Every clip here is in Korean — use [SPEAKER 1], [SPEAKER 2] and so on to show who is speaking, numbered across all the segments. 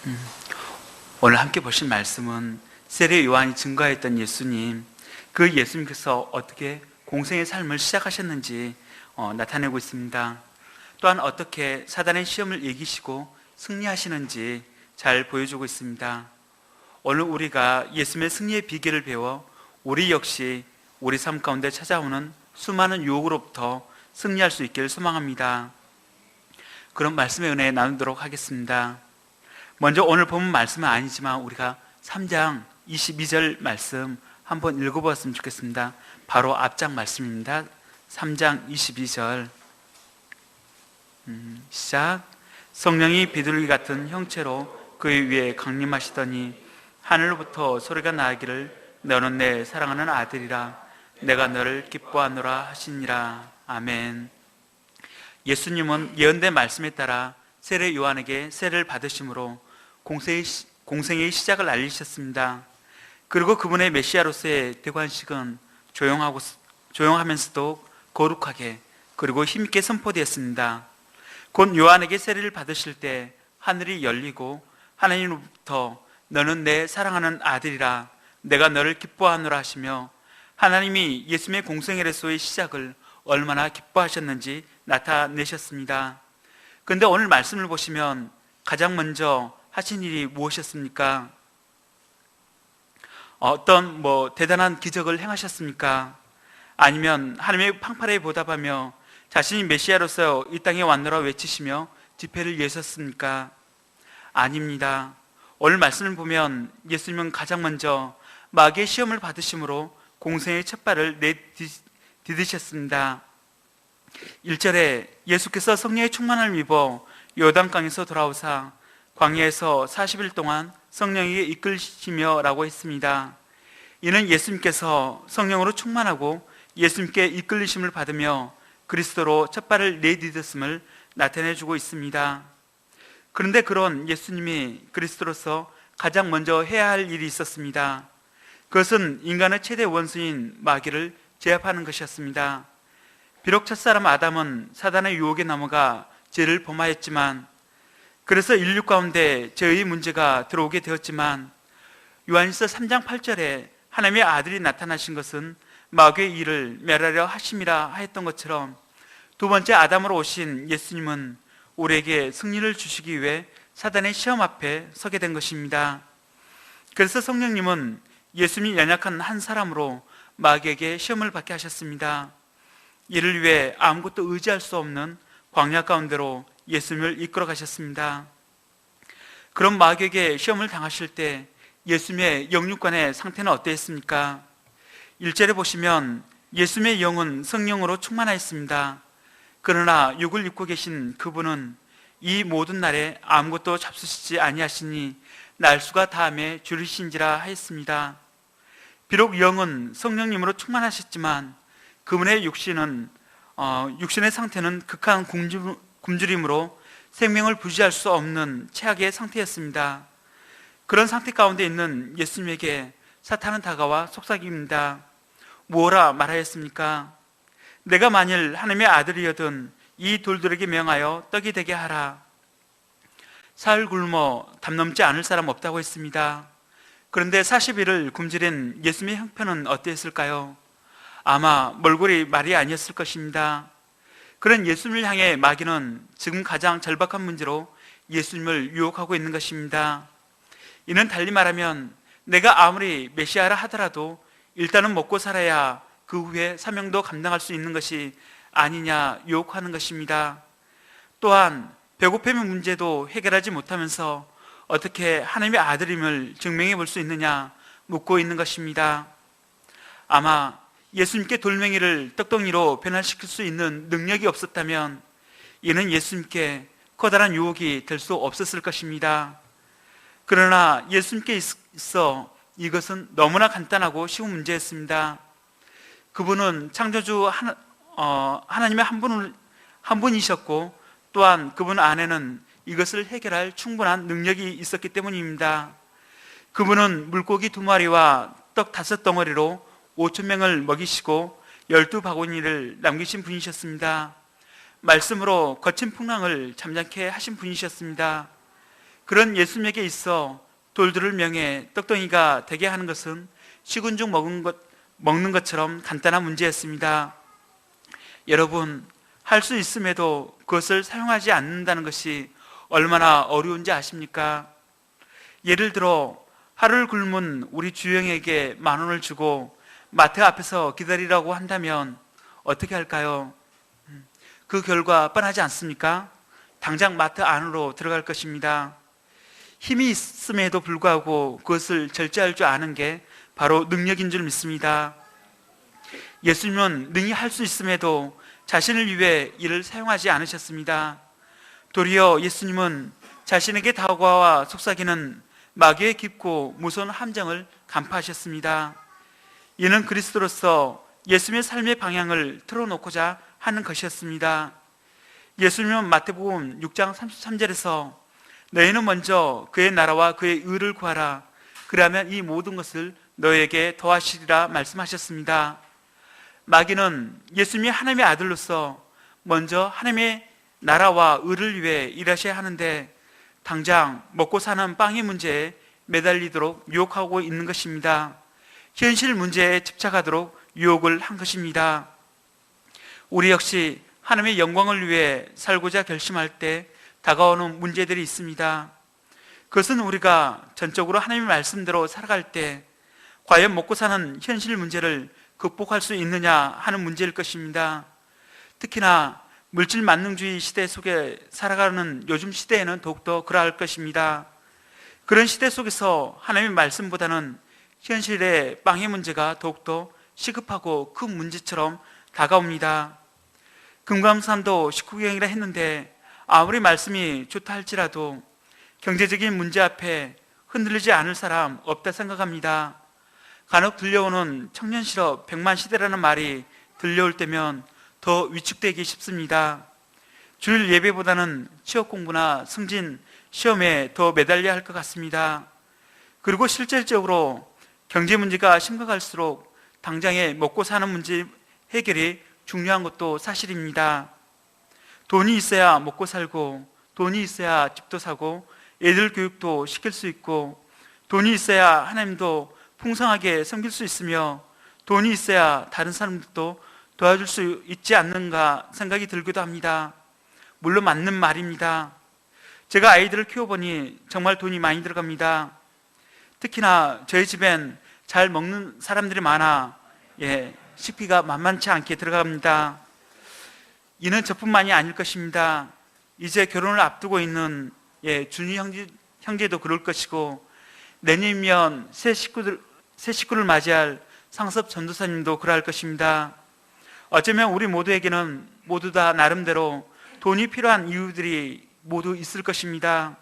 [SPEAKER 1] 음, 오늘 함께 보실 말씀은 세례 요한이 증거했던 예수님, 그 예수님께서 어떻게 공생의 삶을 시작하셨는지 나타내고 있습니다. 또한 어떻게 사단의 시험을 이기시고 승리하시는지 잘 보여주고 있습니다. 오늘 우리가 예수님의 승리의 비결을 배워 우리 역시 우리 삶 가운데 찾아오는 수많은 유혹으로부터 승리할 수 있기를 소망합니다. 그런 말씀의 은혜 나누도록 하겠습니다. 먼저 오늘 본문 말씀은 아니지만 우리가 3장 22절 말씀 한번 읽어보았으면 좋겠습니다. 바로 앞장 말씀입니다. 3장 22절 시작. 성령이 비둘기 같은 형체로 그의 위에 강림하시더니 하늘로부터 소리가 나기를 너는 내 사랑하는 아들이라 내가 너를 기뻐하노라 하시니라. 아멘. 예수님은 예언된 말씀에 따라 세례 요한에게 세례를 받으심으로 공생의 시작을 알리셨습니다. 그리고 그분의 메시아로서의 대관식은 조용하면서도 거룩하게 그리고 힘있게 선포되었습니다. 곧 요한에게 세례를 받으실 때 하늘이 열리고 하나님으로부터 너는 내 사랑하는 아들이라 내가 너를 기뻐하노라 하시며 하나님이 예수님의 공생애로서의 시작을 얼마나 기뻐하셨는지 나타내셨습니다. 그런데 오늘 말씀을 보시면 가장 먼저 하신 일이 무엇이었습니까? 어떤 대단한 기적을 행하셨습니까? 아니면 하나님의 팡파레에 보답하며 자신이 메시아로서 이 땅에 왔노라 외치시며 집회를 여셨습니까? 아닙니다. 오늘 말씀을 보면 예수님은 가장 먼저 마귀의 시험을 받으심으로 공생의 첫 발을 내디디셨습니다. 1절에 예수께서 성령의 충만함을 입어 요단강에서 돌아오사 광야에서 40일 동안 성령에게 이끌시며 라고 했습니다. 이는 예수님께서 성령으로 충만하고 예수님께 이끌리심을 받으며 그리스도로 첫 발을 내디뎠음을 나타내주고 있습니다. 그런데 그런 예수님이 그리스도로서 가장 먼저 해야 할 일이 있었습니다. 그것은 인간의 최대 원수인 마귀를 제압하는 것이었습니다. 비록 첫사람 아담은 사단의 유혹에 넘어가 죄를 범하였지만, 그래서 인류 가운데 죄의 문제가 들어오게 되었지만, 요한일서 3장 8절에 하나님의 아들이 나타나신 것은 마귀의 일을 멸하려 하심이라 하였던 것처럼 두 번째 아담으로 오신 예수님은 우리에게 승리를 주시기 위해 사단의 시험 앞에 서게 된 것입니다. 그래서 성령님은 예수님이 연약한 한 사람으로 마귀에게 시험을 받게 하셨습니다. 이를 위해 아무것도 의지할 수 없는 광야 가운데로 예수님을 이끌어 가셨습니다. 그런 마귀에게 시험을 당하실 때 예수님의 영육간의 상태는 어떠했습니까? 1절에 보시면 예수님의 영은 성령으로 충만하였습니다. 그러나 육을 입고 계신 그분은 이 모든 날에 아무것도 잡수시지 아니하시니 날수가 다함에 줄이신지라 하였습니다. 비록 영은 성령님으로 충만하셨지만 그분의 육신의 상태는 극한 굶주림으로 생명을 부지할 수 없는 최악의 상태였습니다. 그런 상태 가운데 있는 예수님에게 사탄은 다가와 속삭입니다. 뭐라 말하였습니까? 내가 만일 하나님의 아들이여든 이 돌들에게 명하여 떡이 되게 하라. 사흘 굶어 담 넘지 않을 사람 없다고 했습니다. 그런데 40일을 굶주린 예수님의 형편은 어땠을까요? 아마 몰골이 말이 아니었을 것입니다. 그런 예수님을 향해 마귀는 지금 가장 절박한 문제로 예수님을 유혹하고 있는 것입니다. 이는 달리 말하면 내가 아무리 메시아라 하더라도 일단은 먹고 살아야 그 후에 사명도 감당할 수 있는 것이 아니냐 유혹하는 것입니다. 또한 배고픔의 문제도 해결하지 못하면서 어떻게 하나님의 아들임을 증명해 볼 수 있느냐 묻고 있는 것입니다. 아마 예수님께 돌멩이를 떡덩이로 변화시킬 수 있는 능력이 없었다면 이는 예수님께 커다란 유혹이 될 수 없었을 것입니다. 그러나 예수님께 있어 이것은 너무나 간단하고 쉬운 문제였습니다. 그분은 창조주 하나님의 한 분이셨고 또한 그분 안에는 이것을 해결할 충분한 능력이 있었기 때문입니다. 그분은 물고기 2마리와 떡 5덩어리로 5,000명을 먹이시고 12바구니를 남기신 분이셨습니다. 말씀으로 거친 풍랑을 잠잠케 하신 분이셨습니다. 그런 예수님에게 있어 돌들을 명해 떡덩이가 되게 하는 것은 식은 죽 먹는 것처럼 간단한 문제였습니다. 여러분, 할 수 있음에도 그것을 사용하지 않는다는 것이 얼마나 어려운지 아십니까? 예를 들어 하루를 굶은 우리 주영에게 10,000원을 주고 마트 앞에서 기다리라고 한다면 어떻게 할까요? 그 결과 뻔하지 않습니까? 당장 마트 안으로 들어갈 것입니다. 힘이 있음에도 불구하고 그것을 절제할 줄 아는 게 바로 능력인 줄 믿습니다. 예수님은 능히 할 수 있음에도 자신을 위해 이를 사용하지 않으셨습니다. 도리어 예수님은 자신에게 다가와 속삭이는 마귀의 깊고 무서운 함정을 간파하셨습니다. 이는 그리스도로서 예수님의 삶의 방향을 틀어놓고자 하는 것이었습니다. 예수님은 마태복음 6장 33절에서 너희는 먼저 그의 나라와 그의 의를 구하라. 그러면 이 모든 것을 너희에게 더하시리라 말씀하셨습니다. 마귀는 예수님이 하나님의 아들로서 먼저 하나님의 나라와 의를 위해 일하셔야 하는데 당장 먹고 사는 빵의 문제에 매달리도록 유혹하고 있는 것입니다. 현실 문제에 집착하도록 유혹을 한 것입니다. 우리 역시 하나님의 영광을 위해 살고자 결심할 때 다가오는 문제들이 있습니다. 그것은 우리가 전적으로 하나님의 말씀대로 살아갈 때 과연 먹고 사는 현실 문제를 극복할 수 있느냐 하는 문제일 것입니다. 특히나 물질 만능주의 시대 속에 살아가는 요즘 시대에는 더욱더 그러할 것입니다. 그런 시대 속에서 하나님의 말씀보다는 현실의 빵의 문제가 더욱더 시급하고 큰 문제처럼 다가옵니다. 금강산도 식후경이라 했는데 아무리 말씀이 좋다 할지라도 경제적인 문제 앞에 흔들리지 않을 사람 없다 생각합니다. 간혹 들려오는 청년 실업 100만 시대라는 말이 들려올 때면 더 위축되기 쉽습니다. 주일 예배보다는 취업 공부나 승진 시험에 더 매달려야 할 것 같습니다. 그리고 실질적으로 경제 문제가 심각할수록 당장에 먹고 사는 문제 해결이 중요한 것도 사실입니다. 돈이 있어야 먹고 살고, 돈이 있어야 집도 사고, 애들 교육도 시킬 수 있고, 돈이 있어야 하나님도 풍성하게 섬길 수 있으며, 돈이 있어야 다른 사람들도 도와줄 수 있지 않는가 생각이 들기도 합니다. 물론 맞는 말입니다. 제가 아이들을 키워보니 정말 돈이 많이 들어갑니다. 특히나 저희 집엔 잘 먹는 사람들이 많아 식비가 만만치 않게 들어갑니다. 이는 저뿐만이 아닐 것입니다. 이제 결혼을 앞두고 있는 준이 형제도 그럴 것이고, 내년이면 새 식구를 맞이할 상섭 전도사님도 그럴 것입니다. 어쩌면 우리 모두에게는 모두 다 나름대로 돈이 필요한 이유들이 모두 있을 것입니다.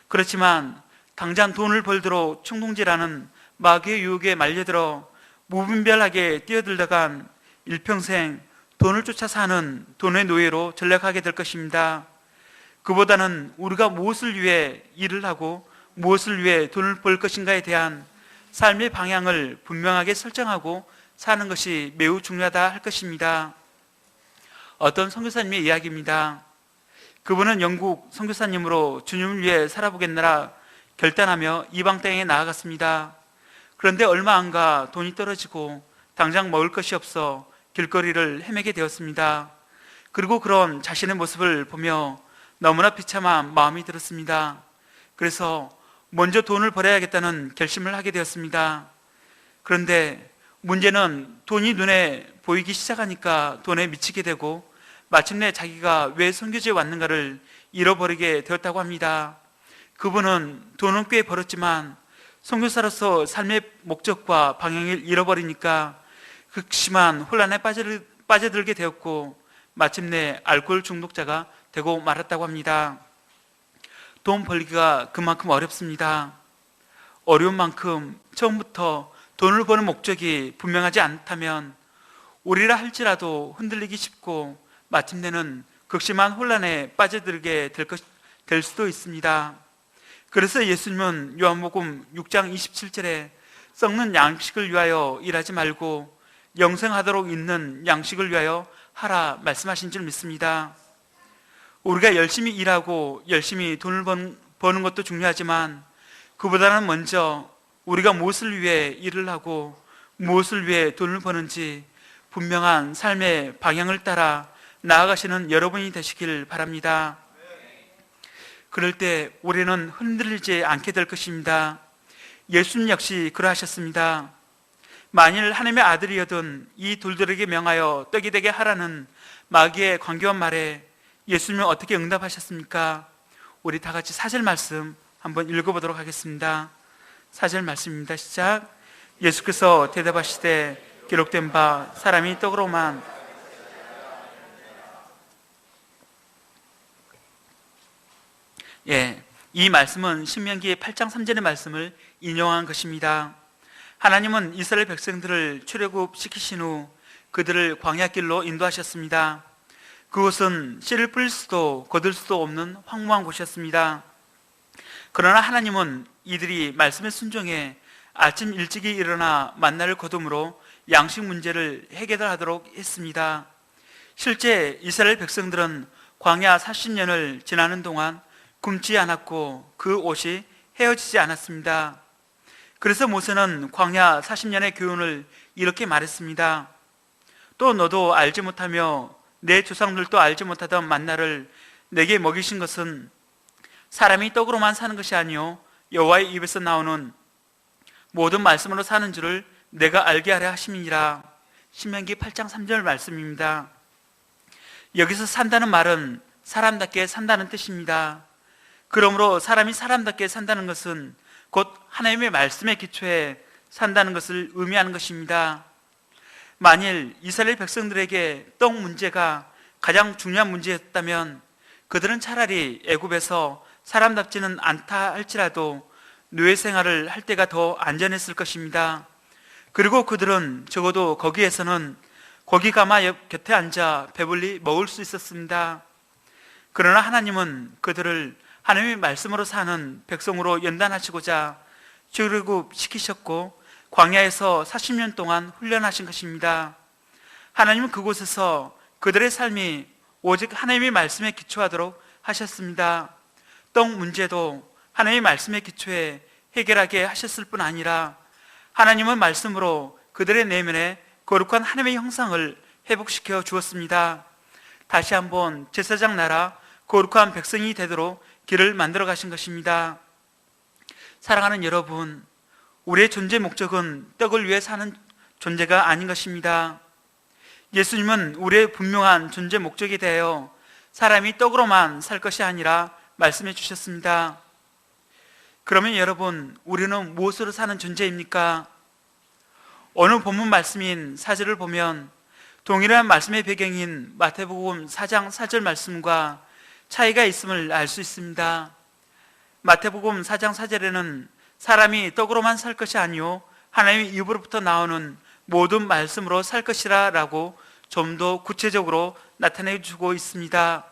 [SPEAKER 1] 그렇지만 당장 돈을 벌도록 충동질하는 마귀의 유혹에 말려들어 무분별하게 뛰어들다간 일평생 돈을 쫓아 사는 돈의 노예로 전락하게 될 것입니다. 그보다는 우리가 무엇을 위해 일을 하고 무엇을 위해 돈을 벌 것인가에 대한 삶의 방향을 분명하게 설정하고 사는 것이 매우 중요하다 할 것입니다. 어떤 선교사님의 이야기입니다. 그분은 영국 선교사님으로 주님을 위해 살아보겠노라 결단하며 이방 땅에 나아갔습니다. 그런데 얼마 안 가 돈이 떨어지고 당장 먹을 것이 없어 길거리를 헤매게 되었습니다. 그리고 그런 자신의 모습을 보며 너무나 비참한 마음이 들었습니다. 그래서 먼저 돈을 벌어야겠다는 결심을 하게 되었습니다. 그런데 문제는 돈이 눈에 보이기 시작하니까 돈에 미치게 되고 마침내 자기가 왜 선교지에 왔는가를 잃어버리게 되었다고 합니다. 그분은 돈은 꽤 벌었지만 선교사로서 삶의 목적과 방향을 잃어버리니까 극심한 혼란에 빠져들게 되었고 마침내 알코올 중독자가 되고 말았다고 합니다. 돈 벌기가 그만큼 어렵습니다. 어려운 만큼 처음부터 돈을 버는 목적이 분명하지 않다면 우리라 할지라도 흔들리기 쉽고 마침내는 극심한 혼란에 빠져들게 될 수도 있습니다. 그래서 예수님은 요한복음 6장 27절에 썩는 양식을 위하여 일하지 말고 영생하도록 있는 양식을 위하여 하라 말씀하신 줄 믿습니다. 우리가 열심히 일하고 열심히 돈을 버는 것도 중요하지만 그보다는 먼저 우리가 무엇을 위해 일을 하고 무엇을 위해 돈을 버는지 분명한 삶의 방향을 따라 나아가시는 여러분이 되시길 바랍니다. 그럴 때 우리는 흔들리지 않게 될 것입니다. 예수님 역시 그러하셨습니다. 만일 하나님의 아들이여든 이 돌들에게 명하여 떡이 되게 하라는 마귀의 광교한 말에 예수님은 어떻게 응답하셨습니까? 우리 다 같이 4절 말씀 한번 읽어보도록 하겠습니다. 4절 말씀입니다. 시작. 예수께서 대답하시되 기록된 바 사람이 떡으로만 이 말씀은 신명기 8장 3절의 말씀을 인용한 것입니다. 하나님은 이스라엘 백성들을 출애굽시키신 후 그들을 광야길로 인도하셨습니다. 그곳은 씨를 뿌릴 수도 거둘 수도 없는 황무한 곳이었습니다. 그러나 하나님은 이들이 말씀에 순종해 아침 일찍이 일어나 만나를 거둠으로 양식 문제를 해결하도록 했습니다. 실제 이스라엘 백성들은 광야 40년을 지나는 동안 굶지 않았고 그 옷이 헤어지지 않았습니다. 그래서 모세는 광야 40년의 교훈을 이렇게 말했습니다. 또 너도 알지 못하며 내 조상들도 알지 못하던 만나를 내게 먹이신 것은 사람이 떡으로만 사는 것이 아니요 여호와의 입에서 나오는 모든 말씀으로 사는 줄을 내가 알게 하려 하심이니라. 신명기 8장 3절 말씀입니다. 여기서 산다는 말은 사람답게 산다는 뜻입니다. 그러므로 사람이 사람답게 산다는 것은 곧 하나님의 말씀에 기초해 산다는 것을 의미하는 것입니다. 만일 이스라엘 백성들에게 떡 문제가 가장 중요한 문제였다면 그들은 차라리 애굽에서 사람답지는 않다 할지라도 노예 생활을 할 때가 더 안전했을 것입니다. 그리고 그들은 적어도 거기에서는 고기 가마 옆 곁에 앉아 배불리 먹을 수 있었습니다. 그러나 하나님은 그들을 하나님의 말씀으로 사는 백성으로 연단하시고자 출애굽시키셨고 광야에서 40년 동안 훈련하신 것입니다. 하나님은 그곳에서 그들의 삶이 오직 하나님의 말씀에 기초하도록 하셨습니다. 떡 문제도 하나님의 말씀에 기초해 해결하게 하셨을 뿐 아니라 하나님은 말씀으로 그들의 내면에 거룩한 하나님의 형상을 회복시켜 주었습니다. 다시 한번 제사장 나라 거룩한 백성이 되도록 길을 만들어 가신 것입니다. 사랑하는 여러분, 우리의 존재 목적은 떡을 위해 사는 존재가 아닌 것입니다. 예수님은 우리의 분명한 존재 목적에 대하여 사람이 떡으로만 살 것이 아니라 말씀해 주셨습니다. 그러면 여러분, 우리는 무엇으로 사는 존재입니까? 어느 본문 말씀인 4절을 보면 동일한 말씀의 배경인 마태복음 4장 4절 말씀과 차이가 있음을 알 수 있습니다. 마태복음 4장 4절에는 사람이 떡으로만 살 것이 아니요 하나님의 입으로부터 나오는 모든 말씀으로 살 것이라 라고 좀 더 구체적으로 나타내 주고 있습니다.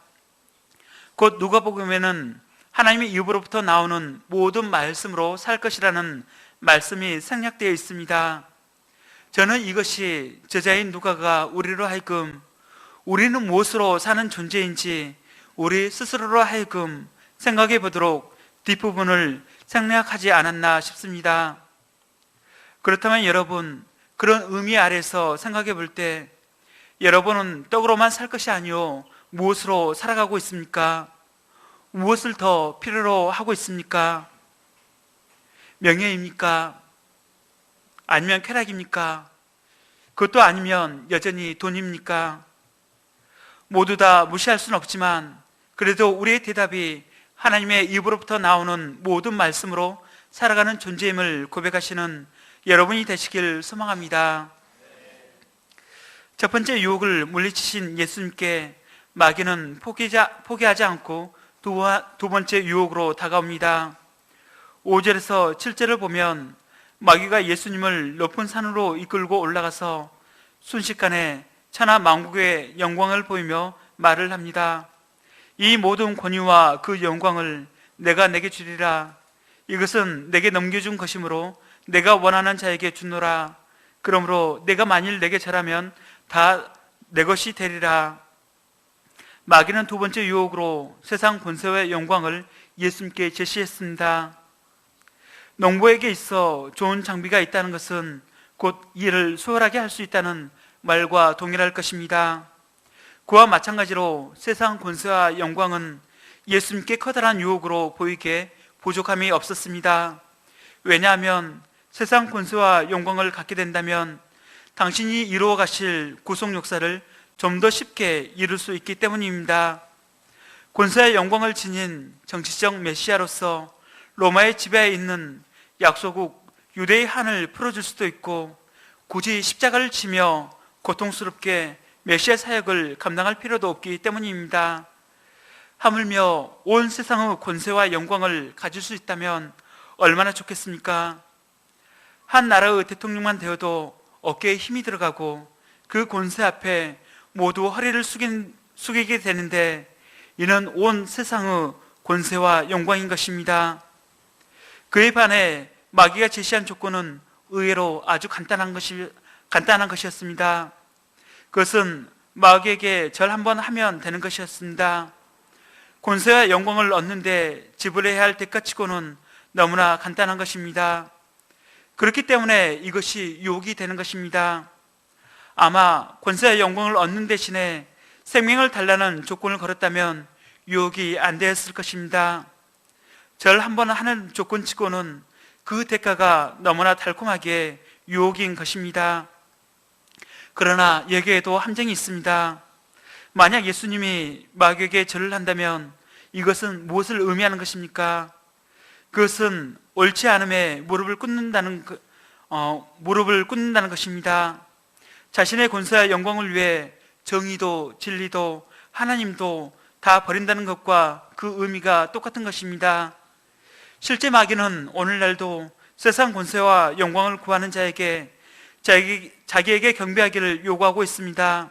[SPEAKER 1] 곧 누가복음에는 하나님의 입으로부터 나오는 모든 말씀으로 살 것이라는 말씀이 생략되어 있습니다. 저는 이것이 저자인 누가가 우리로 하여금 우리는 무엇으로 사는 존재인지 우리 스스로로 하여금 생각해 보도록 뒷부분을 생략하지 않았나 싶습니다. 그렇다면 여러분, 그런 의미 아래서 생각해 볼 때 여러분은 떡으로만 살 것이 아니요 무엇으로 살아가고 있습니까? 무엇을 더 필요로 하고 있습니까? 명예입니까? 아니면 쾌락입니까? 그것도 아니면 여전히 돈입니까? 모두 다 무시할 수는 없지만 그래도 우리의 대답이 하나님의 입으로부터 나오는 모든 말씀으로 살아가는 존재임을 고백하시는 여러분이 되시길 소망합니다. 첫 번째 유혹을 물리치신 예수님께 마귀는 포기하지 않고 두 번째 유혹으로 다가옵니다. 5절에서 7절을 보면 마귀가 예수님을 높은 산으로 이끌고 올라가서 순식간에 천하 만국의 영광을 보이며 말을 합니다. 이 모든 권위와 그 영광을 내가 내게 주리라. 이것은 내게 넘겨준 것이므로 내가 원하는 자에게 주노라. 그러므로 내가 만일 내게 절하면 다 내 것이 되리라. 마귀는 두 번째 유혹으로 세상 권세와 영광을 예수님께 제시했습니다. 농부에게 있어 좋은 장비가 있다는 것은 곧 일을 수월하게 할 수 있다는 말과 동일할 것입니다. 그와 마찬가지로 세상 권세와 영광은 예수님께 커다란 유혹으로 보이게 부족함이 없었습니다. 왜냐하면 세상 권세와 영광을 갖게 된다면 당신이 이루어 가실 구속 역사를 좀 더 쉽게 이룰 수 있기 때문입니다. 권세와 영광을 지닌 정치적 메시아로서 로마의 지배하에 있는 약소국 유대의 한을 풀어줄 수도 있고 굳이 십자가를 지며 고통스럽게 메시아 사역을 감당할 필요도 없기 때문입니다. 하물며 온 세상의 권세와 영광을 가질 수 있다면 얼마나 좋겠습니까? 한 나라의 대통령만 되어도 어깨에 힘이 들어가고 그 권세 앞에 모두 허리를 숙이게 되는데 이는 온 세상의 권세와 영광인 것입니다. 그에 반해 마귀가 제시한 조건은 의외로 아주 간단한 것이었습니다. 그것은 마귀에게 절 한번 하면 되는 것이었습니다. 권세와 영광을 얻는데 지불해야 할 대가치고는 너무나 간단한 것입니다. 그렇기 때문에 이것이 유혹이 되는 것입니다. 아마 권세와 영광을 얻는 대신에 생명을 달라는 조건을 걸었다면 유혹이 안 되었을 것입니다. 절 한번 하는 조건치고는 그 대가가 너무나 달콤하게 유혹인 것입니다. 그러나 여기에도 함정이 있습니다. 만약 예수님이 마귀에게 절을 한다면 이것은 무엇을 의미하는 것입니까? 그것은 옳지 않음에 무릎을 꿇는다는 것입니다. 자신의 권세와 영광을 위해 정의도 진리도 하나님도 다 버린다는 것과 그 의미가 똑같은 것입니다. 실제 마귀는 오늘날도 세상 권세와 영광을 구하는 자에게 자기에게 경배하기를 요구하고 있습니다.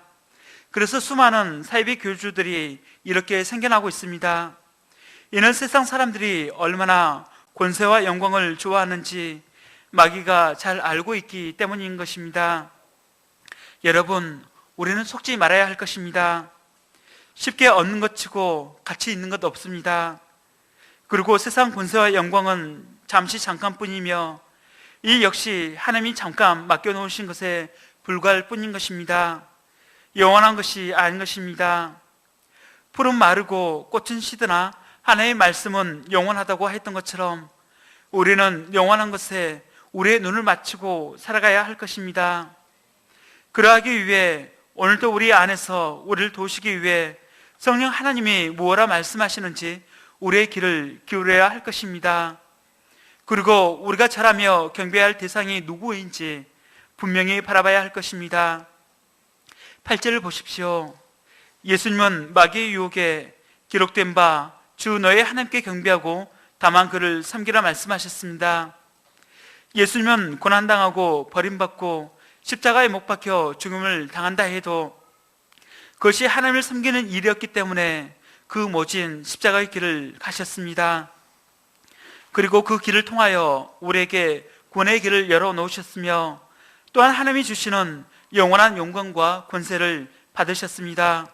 [SPEAKER 1] 그래서 수많은 사이비 교주들이 이렇게 생겨나고 있습니다. 이는 세상 사람들이 얼마나 권세와 영광을 좋아하는지 마귀가 잘 알고 있기 때문인 것입니다. 여러분, 우리는 속지 말아야 할 것입니다. 쉽게 얻는 것 치고 가치 있는 것 없습니다. 그리고 세상 권세와 영광은 잠깐뿐이며 이 역시 하나님이 잠깐 맡겨놓으신 것에 불과할 뿐인 것입니다. 영원한 것이 아닌 것입니다. 풀은 마르고 꽃은 시드나 하나님의 말씀은 영원하다고 했던 것처럼 우리는 영원한 것에 우리의 눈을 맞추고 살아가야 할 것입니다. 그러하기 위해 오늘도 우리 안에서 우리를 도우시기 위해 성령 하나님이 무엇라 말씀하시는지 우리의 귀를 기울여야 할 것입니다. 그리고 우리가 절하며 경배해야 할 대상이 누구인지 분명히 바라봐야 할 것입니다. 8절을 보십시오. 예수님은 마귀의 유혹에 기록된 바 주 너의 하나님께 경배하고 다만 그를 섬기라 말씀하셨습니다. 예수님은 고난당하고 버림받고 십자가에 못 박혀 죽음을 당한다 해도 그것이 하나님을 섬기는 일이었기 때문에 그 모진 십자가의 길을 가셨습니다. 그리고 그 길을 통하여 우리에게 구원의 길을 열어놓으셨으며 또한 하나님이 주시는 영원한 영광과 권세를 받으셨습니다.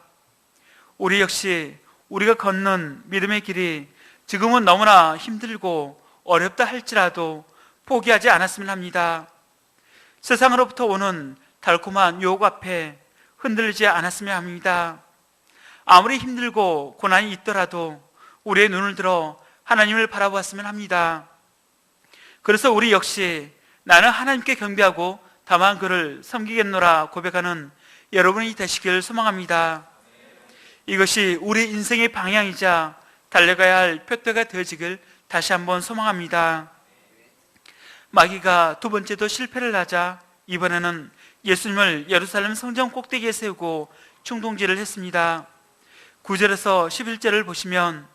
[SPEAKER 1] 우리 역시 우리가 걷는 믿음의 길이 지금은 너무나 힘들고 어렵다 할지라도 포기하지 않았으면 합니다. 세상으로부터 오는 달콤한 유혹 앞에 흔들리지 않았으면 합니다. 아무리 힘들고 고난이 있더라도 우리의 눈을 들어 하나님을 바라보았으면 합니다. 그래서 우리 역시 나는 하나님께 경배하고 다만 그를 섬기겠노라 고백하는 여러분이 되시길 소망합니다. 이것이 우리 인생의 방향이자 달려가야 할 표대가 되어지길 다시 한번 소망합니다. 마귀가 두 번째도 실패를 하자 이번에는 예수님을 예루살렘 성전 꼭대기에 세우고 충동질을 했습니다. 9절에서 11절을 보시면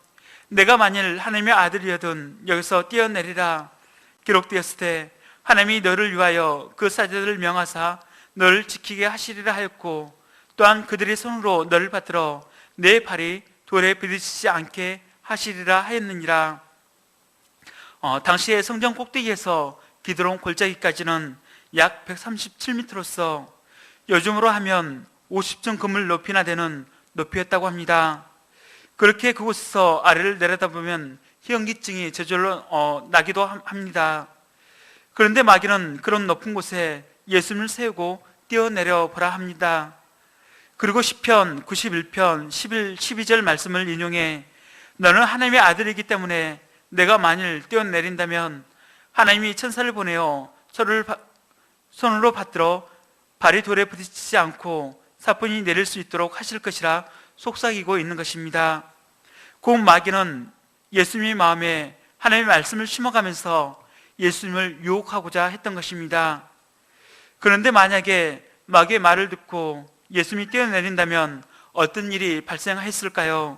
[SPEAKER 1] 내가 만일 하나님의 아들이어든 여기서 뛰어내리라 기록되었을 때 하나님이 너를 위하여 그 사자들을 명하사 너를 지키게 하시리라 하였고 또한 그들의 손으로 너를 받들어 내 발이 돌에 부딪히지 않게 하시리라 하였느니라. 당시에 성전 꼭대기에서 기드론 골짜기까지는 약 137m로서 요즘으로 하면 50층 건물 높이나 되는 높이였다고 합니다. 그렇게 그곳에서 아래를 내려다보면 현기증이 저절로 나기도 합니다. 그런데 마귀는 그런 높은 곳에 예수님을 세우고 뛰어내려 보라 합니다. 그리고 시편 91편 11, 12절 말씀을 인용해 너는 하나님의 아들이기 때문에 내가 만일 뛰어내린다면 하나님이 천사를 보내어 손으로 받들어 발이 돌에 부딪히지 않고 사뿐히 내릴 수 있도록 하실 것이라 속삭이고 있는 것입니다. 곧 마귀는 예수님의 마음에 하나님의 말씀을 심어가면서 예수님을 유혹하고자 했던 것입니다. 그런데 만약에 마귀의 말을 듣고 예수님이 뛰어내린다면 어떤 일이 발생했을까요?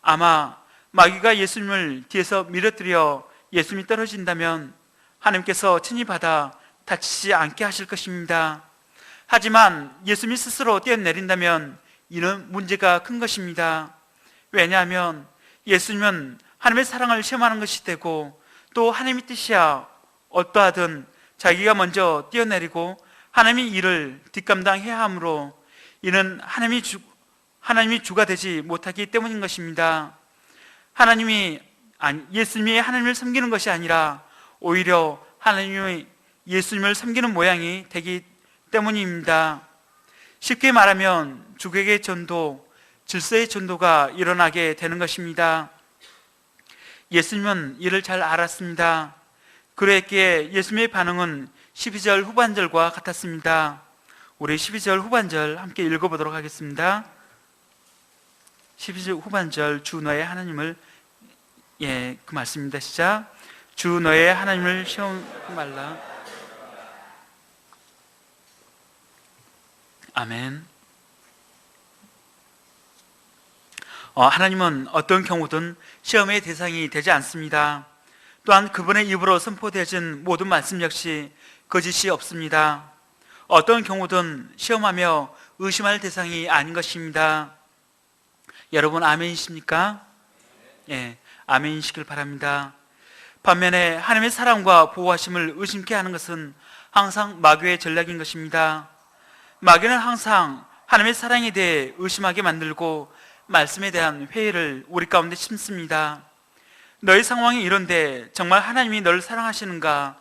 [SPEAKER 1] 아마 마귀가 예수님을 뒤에서 밀어뜨려 예수님이 떨어진다면 하나님께서 친히 받아 다치지 않게 하실 것입니다. 하지만 예수님이 스스로 뛰어내린다면 이는 문제가 큰 것입니다. 왜냐하면 예수님은 하나님의 사랑을 시험하는 것이 되고 또 하나님의 뜻이야 어떠하든 자기가 먼저 뛰어내리고 하나님의 일을 뒷감당해야 하므로 이는 하나님이 주가 되지 못하기 때문인 것입니다. 예수님이 하나님을 섬기는 것이 아니라 오히려 하나님이 예수님을 섬기는 모양이 되기 때문입니다. 쉽게 말하면 주객의 전도, 질서의 전도가 일어나게 되는 것입니다. 예수님은 이를 잘 알았습니다. 그랬기에 예수님의 반응은 12절 후반절과 같았습니다. 우리 12절 후반절 함께 읽어보도록 하겠습니다. 12절 후반절 주 너의 하나님을 그 말씀입니다. 시작. 주 너의 하나님을 시험하지 말라. 아멘. 하나님은 어떤 경우든 시험의 대상이 되지 않습니다. 또한 그분의 입으로 선포되어진 모든 말씀 역시 거짓이 없습니다. 어떤 경우든 시험하며 의심할 대상이 아닌 것입니다. 여러분 아멘이십니까? 예, 아멘이시길 바랍니다. 반면에 하나님의 사랑과 보호하심을 의심케 하는 것은 항상 마귀의 전략인 것입니다. 마귀는 항상 하나님의 사랑에 대해 의심하게 만들고 말씀에 대한 회의를 우리 가운데 심습니다. 너의 상황이 이런데 정말 하나님이 너를 사랑하시는가?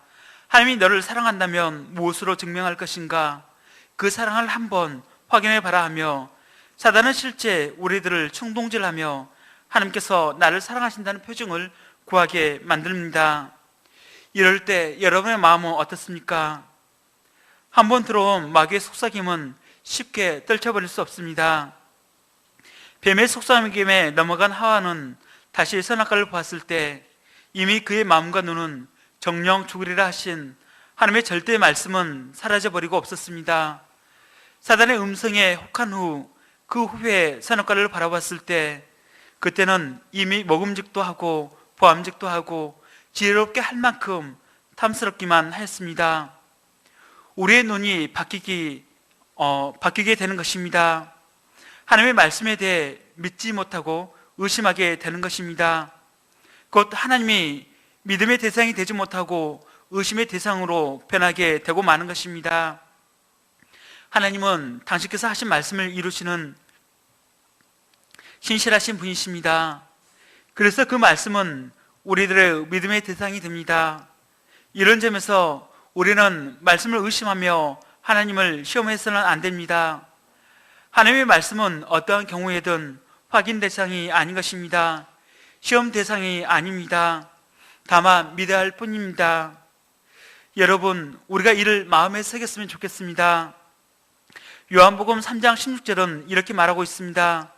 [SPEAKER 1] 하나님이 너를 사랑한다면 무엇으로 증명할 것인가? 그 사랑을 한번 확인해 봐라 하며 사단은 실제 우리들을 충동질하며 하나님께서 나를 사랑하신다는 표정을 구하게 만듭니다. 이럴 때 여러분의 마음은 어떻습니까? 한번 들어온 마귀의 속삭임은 쉽게 떨쳐버릴 수 없습니다. 뱀의 속삭임에 넘어간 하와는 다시 선악과를 보았을 때 이미 그의 마음과 눈은 정령 죽으리라 하신 하나님의 절대 말씀은 사라져버리고 없었습니다. 사단의 음성에 혹한 후 그 후에 선악과를 바라봤을 때 그때는 이미 먹음직도 하고 보암직도 하고 지혜롭게 할 만큼 탐스럽기만 했습니다. 우리의 눈이 바뀌게 되는 것입니다. 하나님의 말씀에 대해 믿지 못하고 의심하게 되는 것입니다. 곧 하나님이 믿음의 대상이 되지 못하고 의심의 대상으로 변하게 되고 마는 것입니다. 하나님은 당신께서 하신 말씀을 이루시는 신실하신 분이십니다. 그래서 그 말씀은 우리들의 믿음의 대상이 됩니다. 이런 점에서 우리는 말씀을 의심하며 하나님을 시험해서는 안 됩니다. 하나님의 말씀은 어떠한 경우에든 확인 대상이 아닌 것입니다. 시험 대상이 아닙니다. 다만 믿어야 할 뿐입니다. 여러분, 우리가 이를 마음에 새겼으면 좋겠습니다. 요한복음 3장 16절은 이렇게 말하고 있습니다.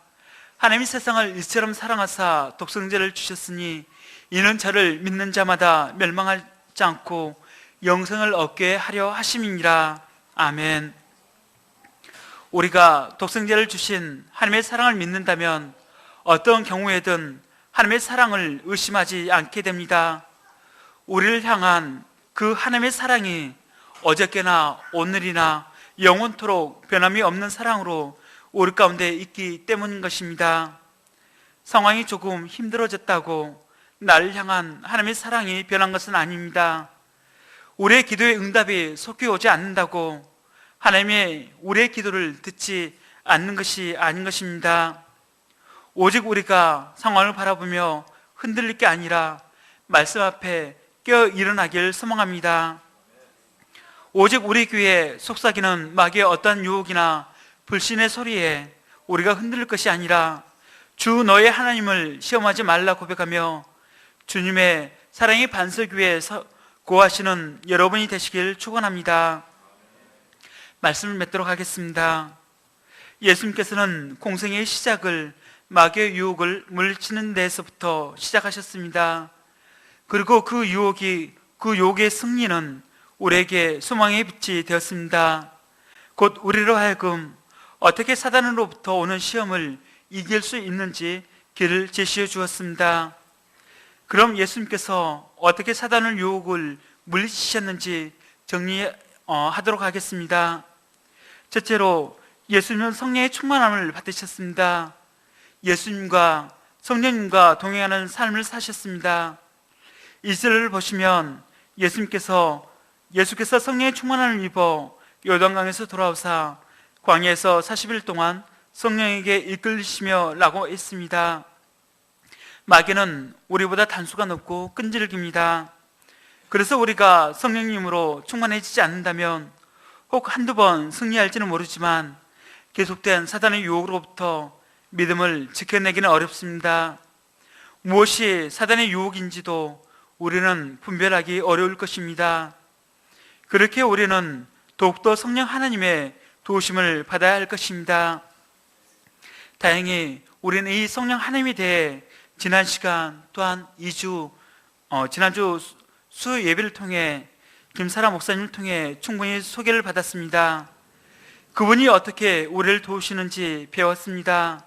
[SPEAKER 1] 하나님이 세상을 이처럼 사랑하사 독생자를 주셨으니 이는 저를 믿는 자마다 멸망하지 않고 영생을 얻게 하려 하심이니라. 아멘. 우리가 독생자를 주신 하나님의 사랑을 믿는다면 어떤 경우에든 하나님의 사랑을 의심하지 않게 됩니다. 우리를 향한 그 하나님의 사랑이 어저께나 오늘이나 영원토록 변함이 없는 사랑으로 우리 가운데 있기 때문인 것입니다. 상황이 조금 힘들어졌다고 나를 향한 하나님의 사랑이 변한 것은 아닙니다. 우리의 기도의 응답이 속히 오지 않는다고 하나님의 우리의 기도를 듣지 않는 것이 아닌 것입니다. 오직 우리가 상황을 바라보며 흔들릴 게 아니라 말씀 앞에 깨어 일어나길 소망합니다. 오직 우리 교회에 속삭이는 마귀의 어떠한 유혹이나 불신의 소리에 우리가 흔들릴 것이 아니라 주 너의 하나님을 시험하지 말라 고백하며 주님의 사랑의 반석위에 고하시는 여러분이 되시길 축원합니다. 말씀을 맺도록 하겠습니다. 예수님께서는 공생의 시작을 마귀의 유혹을 물리치는 데서부터 시작하셨습니다. 그리고 그 유혹의 승리는 우리에게 소망의 빛이 되었습니다. 곧 우리로 하여금 어떻게 사단으로부터 오는 시험을 이길 수 있는지 길을 제시해 주었습니다. 그럼 예수님께서 어떻게 사단의 유혹을 물리치셨는지 정리하도록 하겠습니다. 첫째로 예수님은 성령의 충만함을 받으셨습니다. 예수님과 성령님과 동행하는 삶을 사셨습니다. 1절을 보시면 예수께서 성령의 충만함을 입어 요단강에서 돌아오사 광야에서 40일 동안 성령에게 이끌리시며 라고 했습니다. 마귀는 우리보다 단수가 높고 끈질깁니다. 그래서 우리가 성령님으로 충만해지지 않는다면 혹 한두 번 승리할지는 모르지만 계속된 사단의 유혹으로부터 믿음을 지켜내기는 어렵습니다. 무엇이 사단의 유혹인지도 우리는 분별하기 어려울 것입니다. 그렇게 우리는 더욱더 성령 하나님의 도우심을 받아야 할 것입니다. 다행히 우리는 이 성령 하나님에 대해 지난 시간 또한 지난주 수 예배를 통해 김사라 목사님을 통해 충분히 소개를 받았습니다. 그분이 어떻게 우리를 도우시는지 배웠습니다.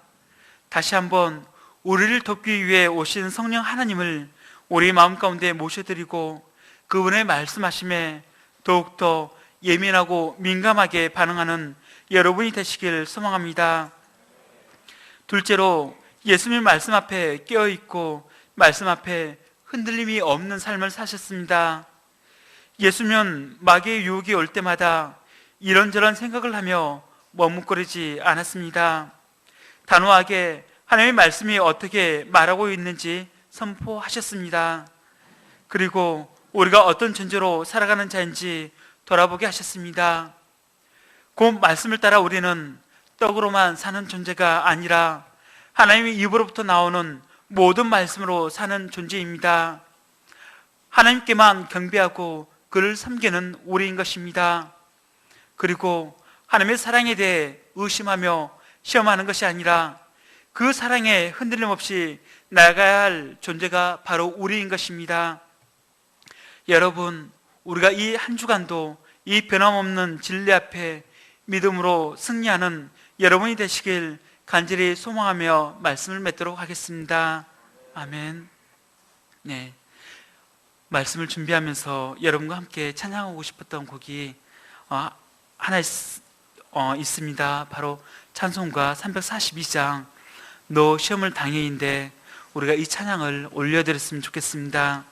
[SPEAKER 1] 다시 한번 우리를 돕기 위해 오신 성령 하나님을 우리 마음 가운데 모셔드리고 그분의 말씀하심에 더욱더 예민하고 민감하게 반응하는 여러분이 되시길 소망합니다. 둘째로 예수님 말씀 앞에 깨어있고 말씀 앞에 흔들림이 없는 삶을 사셨습니다. 예수님은 마귀의 유혹이 올 때마다 이런저런 생각을 하며 머뭇거리지 않았습니다. 단호하게 하나님의 말씀이 어떻게 말하고 있는지 선포하셨습니다. 그리고 우리가 어떤 존재로 살아가는 자인지 돌아보게 하셨습니다. 그 말씀을 따라 우리는 떡으로만 사는 존재가 아니라 하나님의 입으로부터 나오는 모든 말씀으로 사는 존재입니다. 하나님께만 경배하고 그를 섬기는 우리인 것입니다. 그리고 하나님의 사랑에 대해 의심하며 시험하는 것이 아니라 그 사랑에 흔들림 없이 나아가야 할 존재가 바로 우리인 것입니다. 여러분, 우리가 이 한 주간도 이 변함없는 진리 앞에 믿음으로 승리하는 여러분이 되시길 간절히 소망하며 말씀을 맺도록 하겠습니다. 아멘. 네, 말씀을 준비하면서 여러분과 함께 찬양하고 싶었던 곡이 하나 있습니다. 바로 찬송가 342장 너 시험을 당해인데 우리가 이 찬양을 올려드렸으면 좋겠습니다.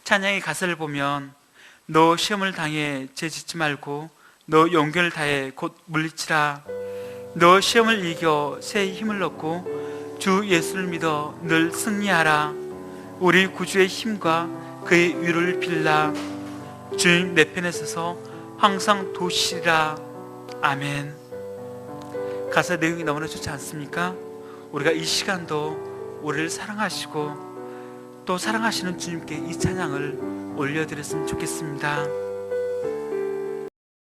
[SPEAKER 1] 찬양의 가사를 보면 너 시험을 당해 죄짓지 말고 너 용기를 다해 곧 물리치라. 너 시험을 이겨 새 힘을 얻고 주 예수를 믿어 늘 승리하라. 우리 구주의 힘과 그의 위로를 빌라. 주님 내 편에 서서 항상 도시리라. 아멘. 가사 내용이 너무나 좋지 않습니까? 우리가 이 시간도 우리를 사랑하시고 또 사랑하시는 주님께 이 찬양을 올려드렸으면 좋겠습니다.